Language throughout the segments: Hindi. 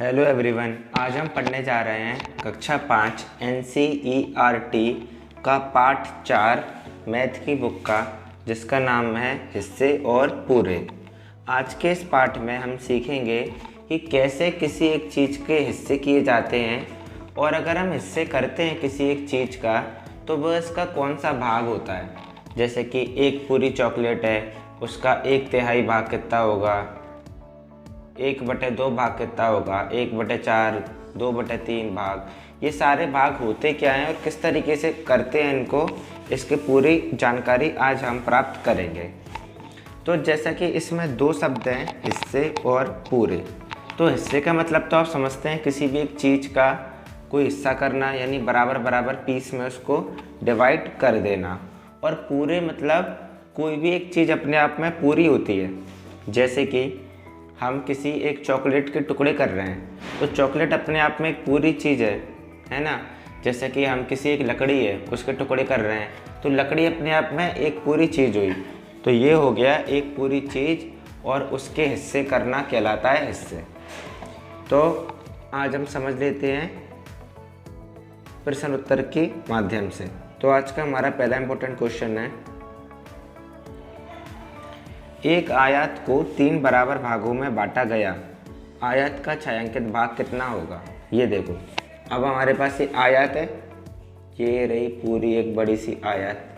हेलो एवरीवन, आज हम पढ़ने जा रहे हैं कक्षा 5 NCERT का पाठ 4 मैथ की बुक का, जिसका नाम है हिस्से और पूरे। आज के इस पाठ में हम सीखेंगे कि कैसे किसी एक चीज़ के हिस्से किए जाते हैं, और अगर हम हिस्से करते हैं किसी एक चीज़ का तो वह इसका कौन सा भाग होता है। जैसे कि एक पूरी चॉकलेट है, उसका 1/3 भाग कितना होगा, 1/2 भाग कितना होगा, 1/4, 2/3 भाग। ये सारे भाग होते क्या हैं और किस तरीके से करते हैं इनको, इसकी पूरी जानकारी आज हम प्राप्त करेंगे। तो जैसा कि इसमें दो शब्द हैं, हिस्से और पूरे। तो हिस्से का मतलब तो आप समझते हैं, किसी भी एक चीज़ का कोई हिस्सा करना, यानी बराबर बराबर पीस में उसको डिवाइड कर देना। और पूरे मतलब कोई भी एक चीज़ अपने आप में पूरी होती है। जैसे कि हम किसी एक चॉकलेट के टुकड़े कर रहे हैं, तो चॉकलेट अपने आप में एक पूरी चीज़ है ना। जैसे कि हम किसी एक लकड़ी है उसके टुकड़े कर रहे हैं, तो लकड़ी अपने आप में एक पूरी चीज़ हुई। तो ये हो गया एक पूरी चीज़, और उसके हिस्से करना कहलाता है हिस्से। तो आज हम समझ लेते हैं प्रश्न उत्तर के माध्यम से। तो आज का हमारा पहला इंपॉर्टेंट क्वेश्चन है, एक आयत को 3 बराबर भागों में बांटा गया, आयत का छायांकित भाग कितना होगा। ये देखो, अब हमारे पास ये आयत है, ये रही पूरी एक बड़ी सी आयत,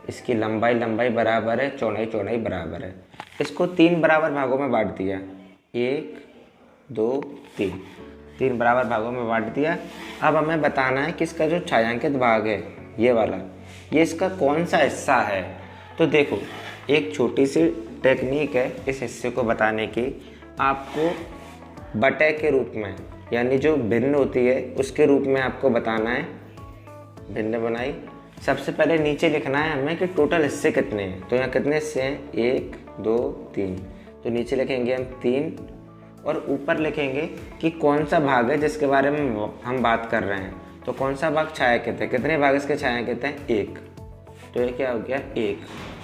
इसकी लंबाई बराबर है, चौड़ाई बराबर है। इसको 3 बराबर भागों में बांट दिया, 1 2 3 बराबर भागों में बांट दिया। अब हमें बताना है कि इसका जो छायांकित भाग है, ये वाला, ये इसका कौन सा हिस्सा है। तो देखो, एक छोटी सी टेक्निक है इस हिस्से को बताने की। आपको बटे के रूप में, यानी जो भिन्न होती है उसके रूप में आपको बताना है। भिन्न बनाई, सबसे पहले नीचे लिखना है हमें कि टोटल हिस्से कितने हैं। तो यहाँ कितने हिस्से हैं, 1 2 3। तो नीचे लिखेंगे हम 3, और ऊपर लिखेंगे कि कौन सा भाग है जिसके बारे में हम बात कर रहे हैं। तो कौन सा भाग छायांकित है, कितने भाग इसके छायांकित हैं, 1। तो ये क्या हो गया, 1,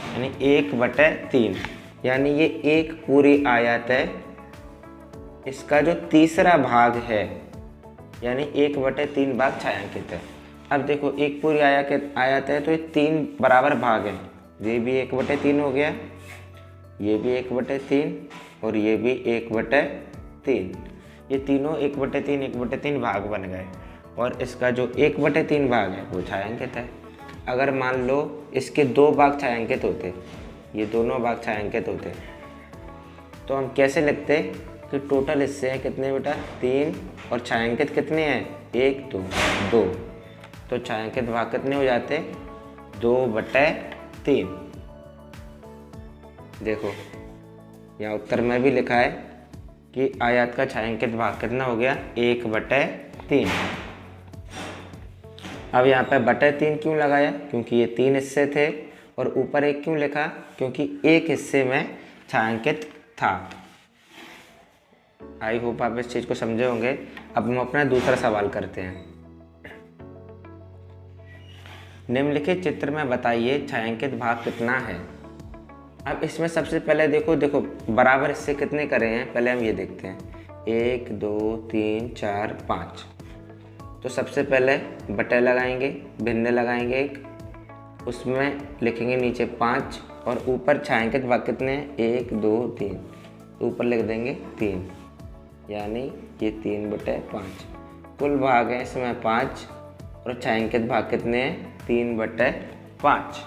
यानी 1/3, यानी ये एक पूरी आयत है, इसका जो तीसरा भाग है, यानी 1/3 भाग छायांकित है। अब देखो, एक पूरी आयत है तो ये 3 बराबर भाग हैं। ये भी 1/3 हो गया, ये भी 1/3, और ये भी 1/3। ये तीनों 1/3 भाग बन गए, और इसका जो 1/3 भाग है वो छायांकित है। अगर मान लो इसके 2 भाग छायांकित होते, ये दोनों भाग छायांकित होते, तो हम कैसे लिखते कि टोटल हिस्से हैं कितने बेटा, 3, और छायांकित कितने हैं, 1 2 2। तो छायांकित भाग कितने हो जाते, 2/3। देखो, यहाँ उत्तर में भी लिखा है कि आयत का छायांकित भाग कितना हो गया, 1/3। अब यहाँ पे 3 क्यों लगाया, क्योंकि ये 3 हिस्से थे, और ऊपर 1 क्यों लिखा, क्योंकि एक हिस्से में छायांकित था। आई होप आप इस चीज़ को समझे होंगे। अब हम अपना दूसरा सवाल करते हैं। निम्नलिखित चित्र में बताइए छायांकित भाग कितना है। अब इसमें सबसे पहले देखो बराबर हिस्से कितने करे हैं, पहले हम ये देखते हैं। 1 2 3 4 5। तो सबसे पहले बटे लगाएंगे, भिन्न लगाएंगे एक, उसमें लिखेंगे नीचे 5, और ऊपर छायांकित भाग कितने हैं, 1 2 3। तो ऊपर लिख देंगे 3, यानी ये 3/5। कुल भाग है इसमें 5, और छायांकित भाग कितने हैं, 3/5।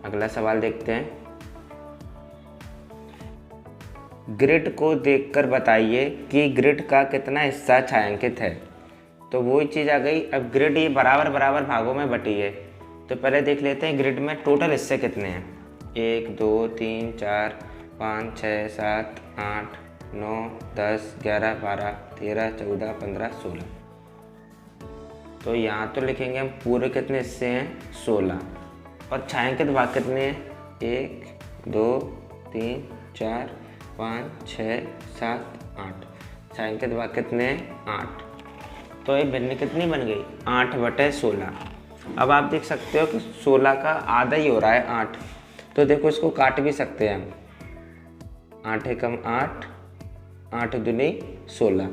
अगला सवाल देखते हैं। ग्रिड को देखकर बताइए कि ग्रिड का कितना हिस्सा छायांकित है। तो वही चीज़ आ गई। अब ग्रिड ये बराबर भागों में बटी है, तो पहले देख लेते हैं ग्रिड में टोटल हिस्से कितने हैं। 1 2 3 4 5 6 7 8 9 10 11 12 13 14 15 16। तो यहाँ तो लिखेंगे हम पूरे कितने हिस्से हैं, 16, और छायांकित भाग कितने हैं, 1 2 3 4 5 6 7 8। छायांकित भाग कितने हैं, 8। तो ये भिन्न कितनी बन गई, 8/16। अब आप देख सकते हो कि 16 का आधा ही हो रहा है 8। तो देखो, इसको काट भी सकते हैं हम। 8 एकम 8, 8 दूनी 16।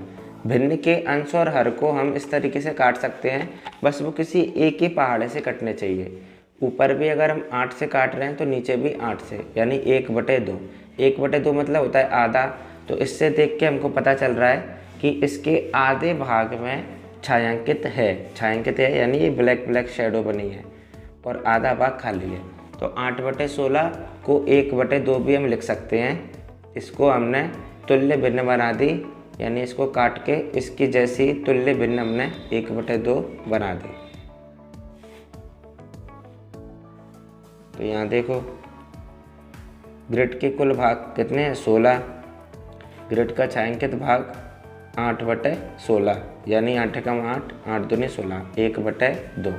भिन्न के अंश और हर को हम इस तरीके से काट सकते हैं, बस वो किसी एक ही पहाड़े से कटने चाहिए। ऊपर भी अगर हम 8 से काट रहे हैं तो नीचे भी 8 से, यानी 1/2। 1/2 मतलब होता है आधा। तो इससे देख के हमको पता चल रहा है कि इसके आधे भाग में छायांकित है, यानी ये ब्लैक ब्लैक शेडो बनी है और आधा भाग खाली है। तो 8/16 को 1/2 भी हम लिख सकते हैं। इसको हमने तुल्य भिन्न बना दी, यानी इसको काट के इसकी जैसी तुल्य भिन्न हमने 1/2 बना दी। तो यहाँ देखो ग्रिड के कुल भाग कितने हैं? 16। ग्रिड का छायांकित भाग 8/16, यानी 8 एकम 8, 8 दूनी 16, 1/2।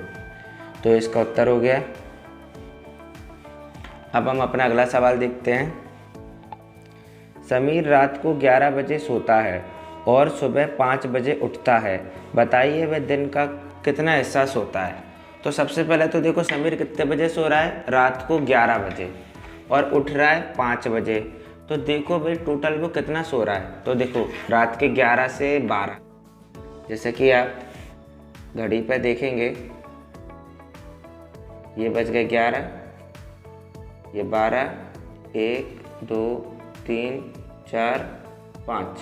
तो इसका उत्तर हो गया। अब हम अपना अगला सवाल देखते हैं। समीर रात को 11 बजे सोता है और सुबह 5 बजे उठता है, बताइए वह दिन का कितना हिस्सा सोता है। तो सबसे पहले तो देखो समीर कितने बजे सो रहा है? रात को 11 बजे, और उठ रहा है 5 बजे। तो देखो भाई टोटल वो कितना सो रहा है। तो देखो रात के 11 से 12, जैसे कि आप घड़ी पर देखेंगे, ये बज गए 11, ये 12, 1 2 3 4 5,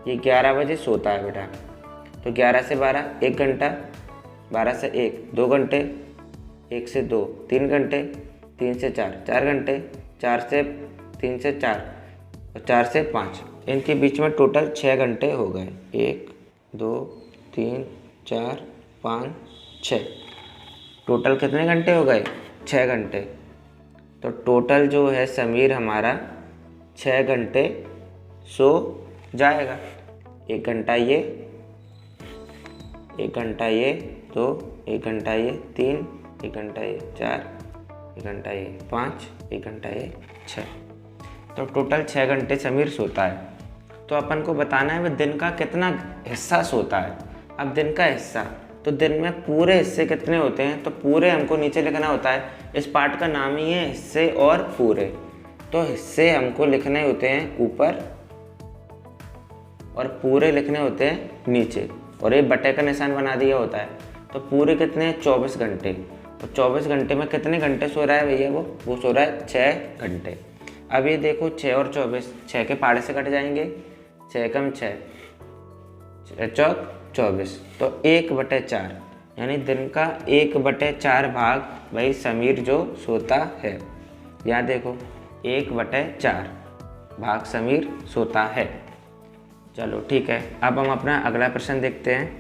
ये 11 बजे सोता है बेटा। तो 11 से 12 1 घंटा, 12 से 1 2 घंटे, 1 से 2 3 घंटे, 3 से 4 4 घंटे, 3 से 4 और 4 से 5, इनके बीच में टोटल 6 घंटे हो गए। 1 2 3 4 5 6, टोटल कितने घंटे हो गए? 6 घंटे। तो टोटल जो है समीर हमारा 6 घंटे सो जाएगा। 1 घंटा ये, 1 घंटा ये 2, 1 घंटा ये 3, 1 घंटा ये 4, 1 घंटा ये 5, 1 घंटा ये 6। तो टोटल 6 घंटे समीर सोता है। तो अपन को बताना है वह दिन का कितना हिस्सा सोता है। अब दिन का हिस्सा, तो दिन में पूरे हिस्से कितने होते हैं? तो पूरे हमको नीचे लिखना होता है। इस पार्ट का नाम ही है हिस्से और पूरे। तो हिस्से हमको लिखने होते हैं ऊपर और पूरे लिखने होते हैं नीचे, और ये बटे का निशान बना दिया होता है। तो पूरे कितने हैं? 24 घंटे। तो 24 घंटे में कितने घंटे सो रहा है भैया? वो सो रहा है 6 घंटे। अब ये देखो 6 और 24, 6 के पहाड़े से कट जाएंगे, 6 कम 6, 6 चौक 24। तो 1/4, यानी दिन का 1/4 भाग भाई समीर जो सोता है। यहाँ देखो 1/4 भाग समीर सोता है। चलो ठीक है, अब हम अपना अगला प्रश्न देखते हैं।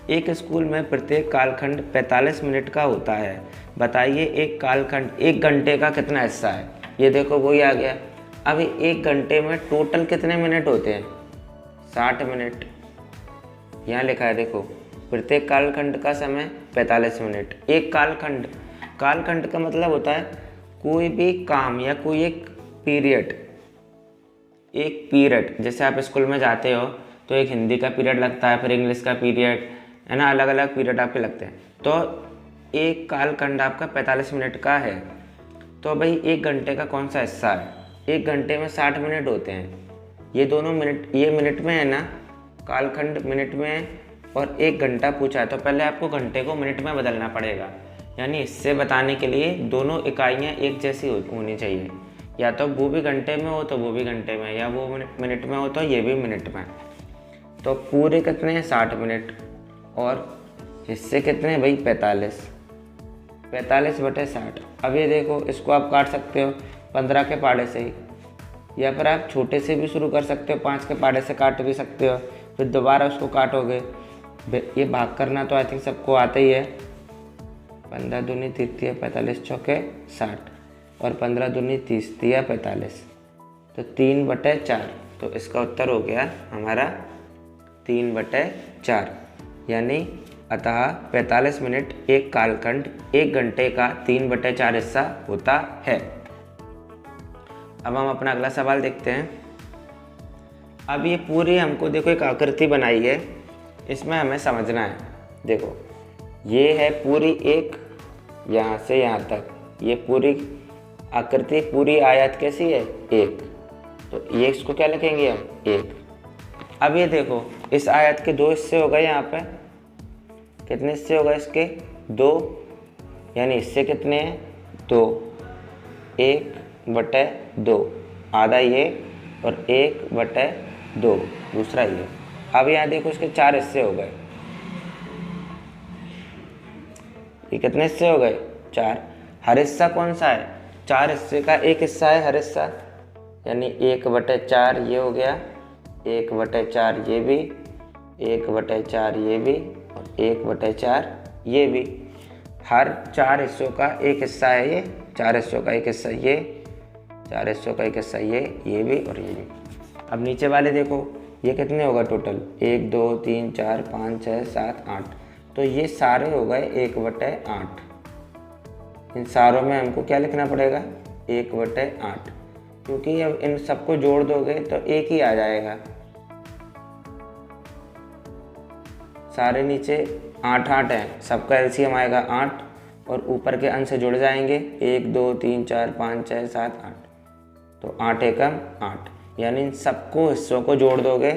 एक स्कूल में प्रत्येक कालखंड 45 मिनट का होता है, बताइए एक कालखंड 1 घंटे का कितना हिस्सा है। ये देखो वही आ गया। अब 1 घंटे में टोटल कितने मिनट होते हैं? 60 मिनट। यहाँ लिखा है देखो, प्रत्येक कालखंड का समय 45 मिनट। एक कालखंड, कालखंड का मतलब होता है कोई भी काम या कोई एक पीरियड। एक पीरियड, जैसे आप स्कूल में जाते हो तो एक हिंदी का पीरियड लगता है, फिर इंग्लिश का पीरियड, है ना, अलग अलग पीरियड आपके लगते हैं। तो एक कालखंड आपका 45 मिनट का है। तो भाई 1 घंटे का कौन सा हिस्सा है? 1 घंटे में 60 मिनट होते हैं। ये दोनों मिनट, ये मिनट में है ना, कालखंड मिनट में है और 1 घंटा पूछा है, तो पहले आपको घंटे को मिनट में बदलना पड़ेगा। यानी इससे बताने के लिए दोनों इकाइयाँ एक जैसी होनी चाहिए। या तो वो भी घंटे में हो तो वो भी घंटे में, या वो मिनट में हो तो ये भी मिनट में। तो पूरे कितने हैं? 60 मिनट। और हिस्से कितने हैं भाई? 45। 45/60। अब ये देखो, इसको आप काट सकते हो 15 के पहाड़े से ही, या फिर आप छोटे से भी शुरू कर सकते हो, 5 के पहाड़े से काट भी सकते हो, फिर दोबारा उसको काटोगे। ये भाग करना तो आई थिंक सबको आता ही है। 15 दूनी 30, 45 चौके 60, और 15 दूनी 30, 45, तो 3/4। तो इसका उत्तर हो गया हमारा 3/4, यानी अतः 45 मिनट एक कालखंड 1 घंटे का 3/4 हिस्सा होता है। अब हम अपना अगला सवाल देखते हैं। अब ये पूरी हमको देखो एक आकृति बनाई है, इसमें हमें समझना है। देखो ये है पूरी एक, यहाँ से यहाँ तक ये पूरी आकृति पूरी आयत कैसी है? एक। तो ये इसको क्या लिखेंगे हम? एक। अब ये देखो, इस आयत के दो हिस्से हो गए। यहाँ पे कितने हिस्से हो गए इसके? दो। यानी हिस्से कितने हैं? दो। 1/2, आधा ये और 1/2 दूसरा ये। अब यहाँ देखो, इसके 4 हिस्से हो गए। ये कितने हिस्से हो गए? 4। हर हिस्सा कौन सा है? 4 हिस्से का एक हिस्सा है हर हिस्सा, यानी 1/4 ये हो गया, 1/4 ये भी, 1/4 ये भी और 1/4 ये भी। हर 4 हिस्सों का एक हिस्सा है ये, 4 हिस्सों का एक हिस्सा ये, 4 हिस्सों का एक हिस्सा ये भी और ये भी। अब नीचे वाले देखो, ये कितने होगा टोटल? 1 2 3 4 5 6 7 8। तो ये सारे हो गए 1/8। इन सारों में हमको क्या लिखना पड़ेगा? 1/8, क्योंकि अब इन सबको जोड़ दोगे तो एक ही आ जाएगा। सारे नीचे 8 8 हैं, सबका एलसीएम आएगा 8 और ऊपर के अंश से जुड़ जाएंगे 1 2 3 4 5 6 7 8। तो 8 एकम 8, यानी इन सबको हिस्सों को जोड़ दोगे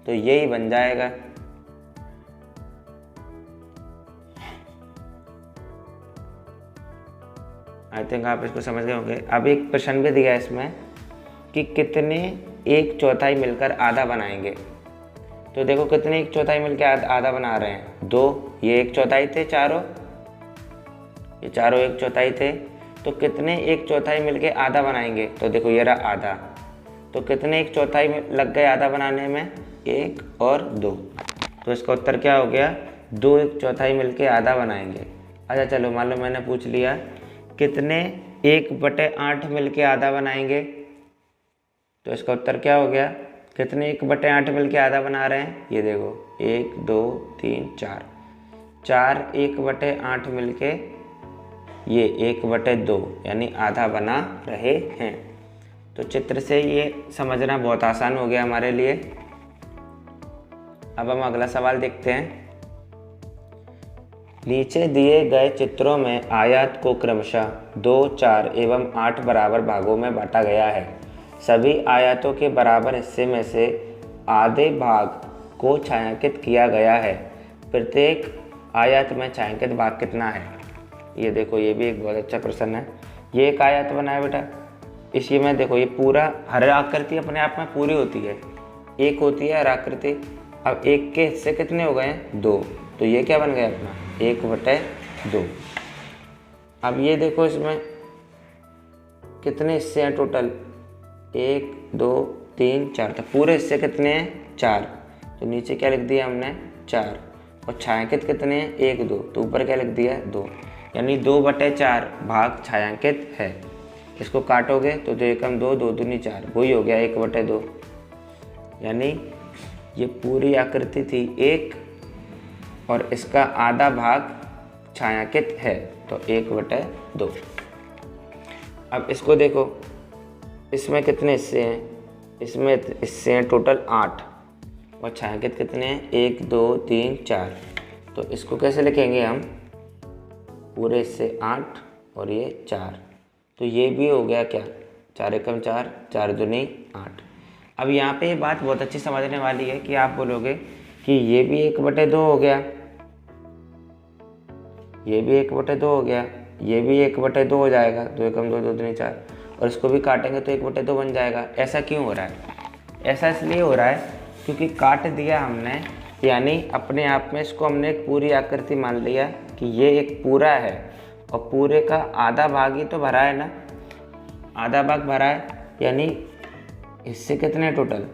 तो यही बन जाएगा। आई थिंक आप इसको समझ गए होंगे। अब एक प्रश्न भी दिया है इसमें कि कितने 1/4 मिलकर आधा बनाएंगे। तो देखो, कितने 1/4 मिलकर आधा बना रहे हैं? 2। ये 1/4 थे चारों, ये चारों 1/4 थे। तो कितने 1/4 मिलकर आधा बनाएंगे? तो देखो, ये रहा आधा। तो कितने 1/4 लग गए आधा बनाने में? 1 और 2। तो इसका उत्तर क्या हो गया? 2 1/4 मिलकर आधा बनाएंगे। अच्छा चलो, मान लो मैंने पूछ लिया कितने 1/8 मिलके आधा बनाएंगे। तो इसका उत्तर क्या हो गया? कितने 1/8 मिलके आधा बना रहे हैं? ये देखो, 1 2 3 4, 4 1/8 मिलके ये 1/2, यानी आधा बना रहे हैं। तो चित्र से ये समझना बहुत आसान हो गया हमारे लिए। अब हम अगला सवाल देखते हैं। नीचे दिए गए चित्रों में आयत को क्रमशः 2, 4 एवं 8 बराबर भागों में बांटा गया है। सभी आयतों के बराबर हिस्से में से आधे भाग को छायांकित किया गया है। प्रत्येक आयत में छायांकित भाग कितना है? ये देखो, ये भी एक बहुत अच्छा प्रश्न है। ये एक आयत बना है बेटा, इसी में देखो ये पूरा, हर आकृति अपने आप में पूरी होती है, एक होती है हर आकृति। अब एक के हिस्से कितने हो गए हैं? 2। तो ये क्या बन गया अपना? 1/2। अब ये देखो, इसमें कितने हिस्से हैं टोटल? 1 2 3 4। तो पूरे हिस्से कितने हैं? 4। तो नीचे क्या लिख दिया हमने? 4। और छायांकित कितने हैं? 1 2। तो ऊपर क्या लिख दिया? 2। यानी 2/4 भाग छायांकित है। इसको काटोगे तो 2 एकम 2, 2 दूनी 4, वही हो गया 1/2। यानी ये पूरी आकृति थी 1 और इसका आधा भाग छायांकित है, तो 1/2। अब इसको देखो, इसमें कितने हिस्से हैं? इसमें हिस्से हैं टोटल 8 और छायांकित कितने हैं? 1 2 3 4। तो इसको कैसे लिखेंगे हम? पूरे हिस्से 8 और ये 4। तो ये भी हो गया क्या? 4 एकम 4, 4 दूनी 8। अब यहाँ पे ये बात बहुत अच्छी समझने वाली है कि आप बोलोगे कि ये भी 1/2 हो गया, ये भी 1/2 हो गया, ये भी 1/2 हो जाएगा, 2 एकम 2, 2 दूनी 4, और इसको भी काटेंगे तो 1/2 बन जाएगा। ऐसा क्यों हो रहा है? ऐसा इसलिए हो रहा है क्योंकि काट दिया हमने, यानी अपने आप में इसको हमने एक पूरी आकृति मान लिया कि ये एक पूरा है और पूरे का आधा भाग ही तो भरा है ना, आधा भाग भरा है, यानी हिस्से कितने टोटल?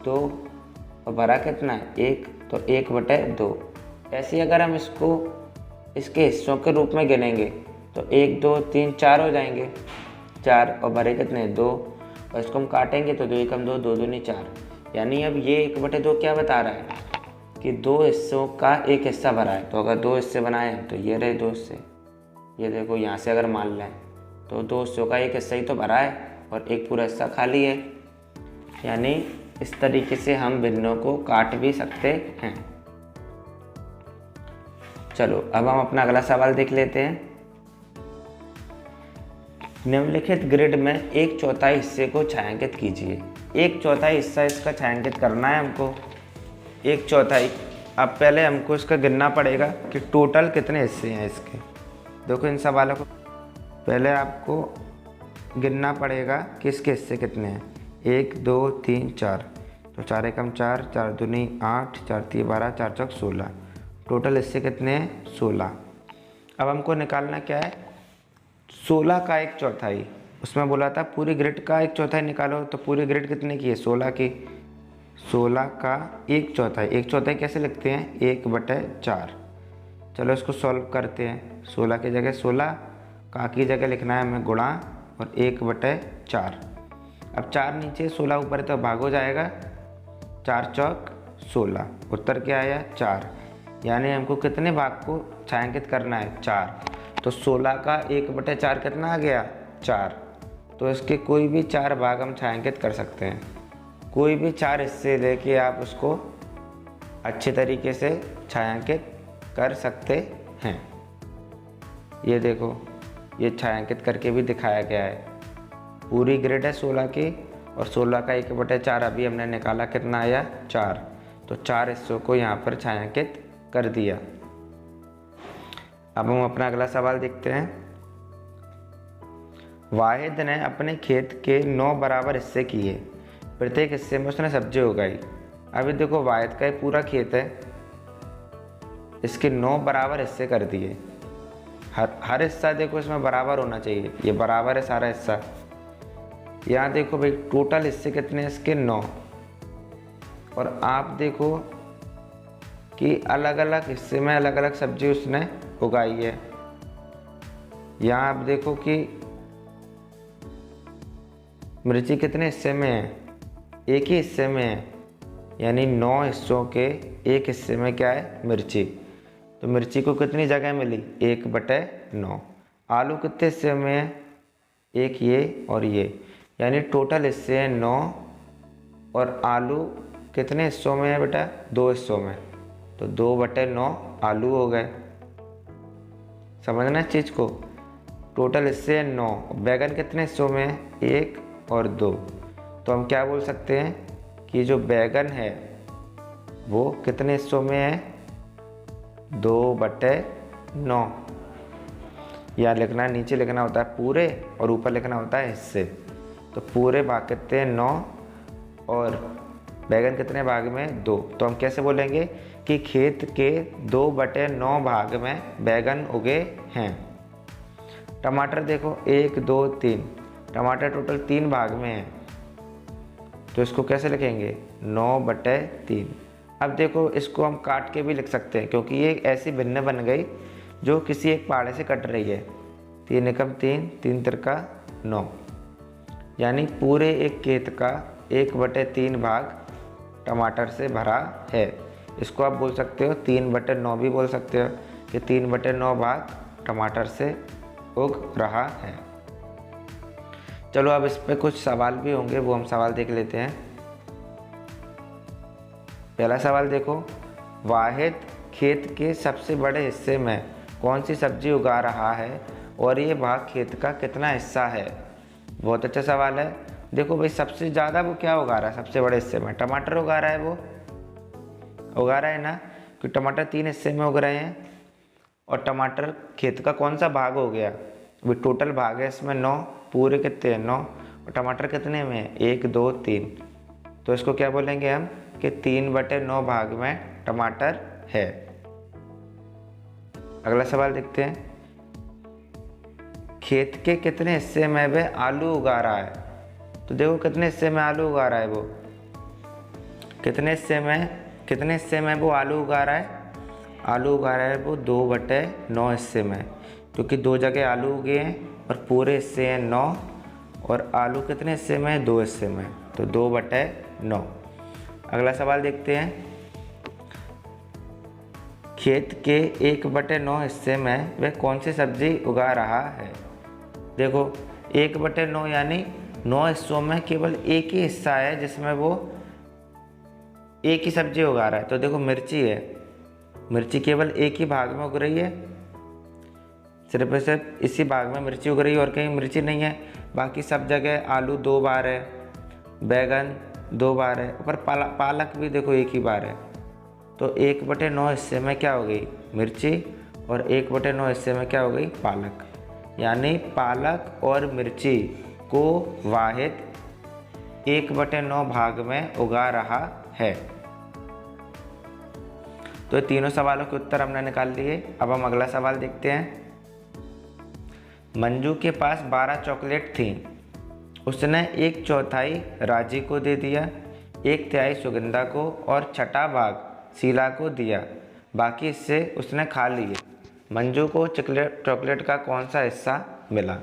2 और भरा कितना है? 1। तो 1/2। ऐसे ही अगर हम इसको इसके हिस्सों के रूप में गिनेंगे तो 1 2 3 4 हो जाएंगे, 4 और भरे कितने? 2। और इसको हम काटेंगे तो 2 एकम 2, 2 दूनी 4। यानी अब ये 1/2 क्या बता रहा है कि 2 हिस्सों का एक हिस्सा भरा है। तो अगर 2 हिस्से बनाए हैं तो ये रहे 2 हिस्से, ये देखो यहाँ से अगर मान लें तो 2 हिस्सों का एक हिस्सा ही तो भरा है और एक पूरा हिस्सा खाली है। यानी इस तरीके से हम भिन्नों को काट भी सकते हैं। चलो अब हम अपना अगला सवाल देख लेते हैं। निम्नलिखित ग्रिड में एक चौथाई हिस्से को छायांकित कीजिए। एक चौथाई हिस्सा इसका छायांकित करना है हमको, एक चौथाई। अब पहले हमको इसका गिनना पड़ेगा कि टोटल कितने हिस्से हैं इसके। देखो इन सवालों को पहले आपको गिनना पड़ेगा कि इसके हिस्से कितने हैं। 1 2 3 4, तो 4 एकम 4, 4 दूनी 8, 4 तीन 12, 4 चौक 16। टोटल हिस्से कितने हैं? 16। अब हमको निकालना क्या है? 16 का एक चौथाई। उसमें बोला था पूरी ग्रिड का एक चौथाई निकालो, तो पूरी ग्रिड कितने की है? 16 की। 16 का एक चौथाई, एक चौथाई कैसे लिखते हैं? 1/4। चलो इसको सॉल्व करते हैं। 16 की जगह 16, का की जगह लिखना है हमें गुणा और 1/4। अब 4 नीचे 16 ऊपर तो भाग हो जाएगा, 4 चौक 16। उत्तर क्या आया? 4। यानी हमको कितने भाग को छायांकित करना है? 4। तो 16 का 1/4 कितना आ गया? 4। तो इसके कोई भी 4 भाग हम छायांकित कर सकते हैं। कोई भी 4 हिस्से लेके आप उसको अच्छे तरीके से छायांकित कर सकते हैं। ये देखो, ये छायांकित करके भी दिखाया गया है। पूरी ग्रिड है 16 की और 16 का 1/4 अभी हमने निकाला, कितना आया? 4। तो 4 हिस्सों को यहाँ पर छायांकित कर दिया। अब हम अपना अगला सवाल देखते हैं। वाहिद ने अपने खेत के 9 बराबर हिस्से किए, प्रत्येक हिस्से में उसने सब्जी उगाई। अभी देखो वाहिद का पूरा खेत है, इसके 9 बराबर हिस्से कर दिए। हर हिस्सा देखो इसमें बराबर होना चाहिए, ये बराबर है सारा हिस्सा। यहाँ देखो भाई टोटल हिस्से कितने हैं इसके? 9। और आप देखो कि अलग अलग हिस्से में अलग अलग सब्जी उसने उगाई है। यहाँ आप देखो कि मिर्ची कितने हिस्से में है? एक ही हिस्से में है, यानी 9 हिस्सों के एक हिस्से में क्या है? मिर्ची। तो मिर्ची को कितनी जगह मिली? 1/9। आलू कितने हिस्से में है? एक ये और ये, यानी टोटल हिस्से हैं 9 और आलू कितने हिस्सों में है बेटा? 2 हिस्सों में। तो 2/9 आलू हो गए। समझना इस चीज़ को। टोटल हिस्से हैं 9, बैगन कितने हिस्सों में है? 1 और 2। तो हम क्या बोल सकते हैं कि जो बैगन है वो कितने हिस्सों में है? 2/9। या लिखना, नीचे लिखना होता है पूरे और ऊपर लिखना होता है हिस्से। तो पूरे भाग कितने हैं? 9 और बैगन कितने भाग में? 2। तो हम कैसे बोलेंगे कि खेत के 2/9 भाग में बैगन उगे हैं। टमाटर देखो 1 2 3, टमाटर टोटल 3 भाग में है, तो इसको कैसे लिखेंगे? 9/3। अब देखो इसको हम काट के भी लिख सकते हैं, क्योंकि ये ऐसी भिन्न बन गई जो किसी एक पहाड़े से कट रही है। 3 एकम 3, 3 तिरका 9, यानी पूरे एक खेत का 1/3 भाग टमाटर से भरा है। इसको आप बोल सकते हो 3/9 भी बोल सकते हो कि 3/9 भाग टमाटर से उग रहा है। चलो अब इस पे कुछ सवाल भी होंगे, वो हम सवाल देख लेते हैं। पहला सवाल देखो, वाहिद खेत के सबसे बड़े हिस्से में कौन सी सब्जी उगा रहा है और ये भाग खेत का कितना हिस्सा है? बहुत अच्छा सवाल है। देखो भाई सबसे ज़्यादा वो क्या उगा रहा है? सबसे बड़े हिस्से में टमाटर उगा रहा है। वो उगा रहा है ना, कि टमाटर 3 हिस्से में उग रहे हैं और टमाटर खेत का कौन सा भाग हो गया? वो टोटल भाग है इसमें 9, पूरे कितने हैं? 9। और टमाटर कितने में है? 1 2 3। तो इसको क्या बोलेंगे हम कि 3/9 भाग में टमाटर है। अगला सवाल देखते हैं। खेत के कितने हिस्से में वह आलू उगा रहा है? तो देखो कितने हिस्से में आलू उगा रहा है वो? कितने हिस्से में वो आलू उगा रहा है? आलू उगा रहा है वो 2/9 हिस्से में, क्योंकि 2 जगह आलू उगे हैं और पूरे हिस्से हैं 9 और आलू कितने हिस्से में है? 2 हिस्से में, तो 2/9। अगला सवाल देखते हैं। खेत के 1/9 हिस्से में वह कौन सी सब्जी उगा रहा है? देखो 1/9 यानी 9 हिस्सों में केवल एक ही हिस्सा है जिसमें वो एक ही सब्जी उगा रहा है। तो देखो मिर्ची है, मिर्ची केवल एक ही भाग में उग रही है। सिर्फ सिर्फ इसी भाग में मिर्ची उग रही है और कहीं मिर्ची नहीं है। बाकी सब जगह आलू 2 बार है, बैगन 2 बार है, पर पालक भी देखो 1 ही बार है। तो 1/9 हिस्से में क्या हो गई मिर्ची और 1/9 हिस्से में क्या हो गई पालक। यानी पालक और मिर्ची को वाहिद 1/9 भाग में उगा रहा है। तो तीनों सवालों के उत्तर हमने निकाल लिए। अब हम अगला सवाल देखते हैं। मंजू के पास 12 चॉकलेट थी। उसने 1/4 राजी को दे दिया, 1/3 सुगंधा को और छठा भाग शीला को दिया। बाकी हिस्से उसने खा लिए। मंजू को चॉकलेट का कौन सा हिस्सा मिला?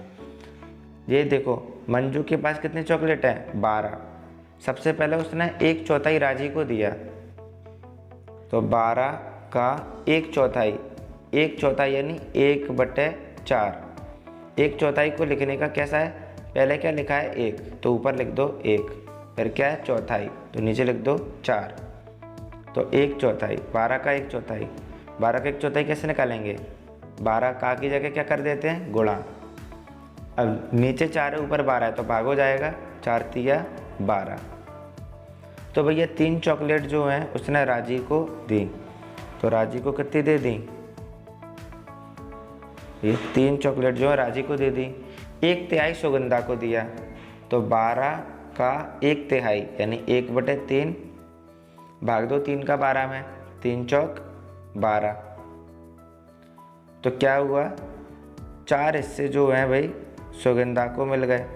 ये देखो मंजू के पास कितनी चॉकलेट है? 12। सबसे पहले उसने 1/4 राजी को दिया, तो 12 का 1/4, 1/4 यानी 1/4। 1/4 को लिखने का कैसा है? पहले क्या लिखा है? 1, तो ऊपर लिख दो 1, फिर क्या है? चौथाई, तो नीचे लिख दो 4। तो 1/4, 12 का 1/4। 12 का 1/4 कैसे निकालेंगे? 12 का की जगह क्या कर देते हैं? गुणा। अब नीचे 4 है, ऊपर 12 है, तो भाग हो जाएगा। 4 तिया 12। तो भैया 3 चॉकलेट जो हैं उसने राजी को दी, तो राजी को कितनी दे दी? ये 3 चॉकलेट जो है राजी को दे दी। 1/3 सुगंधा को दिया, तो 12 का 1/3 यानी 1/3 भाग दो 3 का 12 में, 3 चौक 12। तो क्या हुआ? 4 हिस्से जो हैं भाई सुगंधा को मिल गए।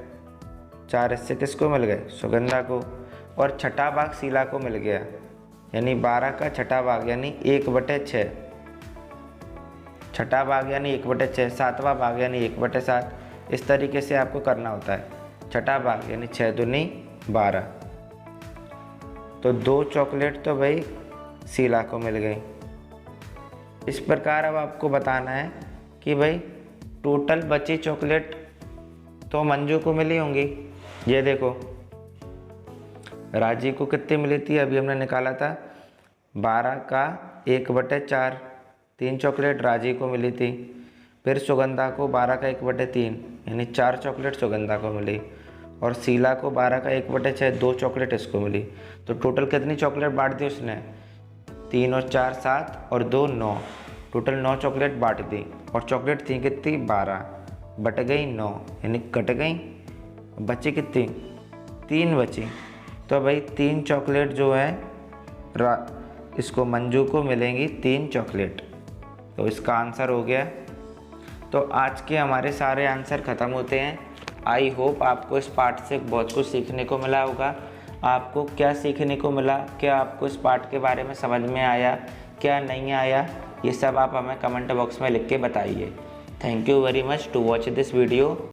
4 हिस्से किसको मिल गए? सुगंधा को। और छठा भाग शीला को मिल गया, यानी 12 का छठा भाग यानी 1/6। छठा भाग यानी 1/6, सातवां भाग यानी 1/7। इस तरीके से आपको करना होता है। छठा भाग यानी 6 दूनी 12। तो 2 चॉकलेट तो भाई शीला को मिल गई। इस प्रकार अब आपको बताना है कि भाई टोटल बची चॉकलेट तो मंजू को मिली होंगी। ये देखो राजी को कितनी मिली थी? अभी हमने निकाला था 12 का 1/4, 3 चॉकलेट राजी को मिली थी। फिर सुगंधा को 12 का 1/3 यानी 4 चॉकलेट सुगंधा को मिली। और शीला को 12 का 1/6, 2 चॉकलेट इसको मिली। तो टोटल कितनी चॉकलेट बांट दी उसने? 3 और 4 7 और 2 9, टोटल 9 चॉकलेट बांट दी। और चॉकलेट थी कितनी? 12, बट गई 9 यानी कट गई। बची कितनी? 3 बची। तो भाई 3 चॉकलेट जो है इसको मंजू को मिलेंगी 3 चॉकलेट। तो इसका आंसर हो गया। तो आज के हमारे सारे आंसर ख़त्म होते हैं। आई होप आपको इस पार्ट से बहुत कुछ सीखने को मिला होगा। आपको क्या सीखने को मिला, क्या आपको इस पार्ट के बारे में समझ में आया, क्या नहीं आया, ये सब आप हमें कमेंट बॉक्स में लिख के बताइए। Thank you very much to watch this video.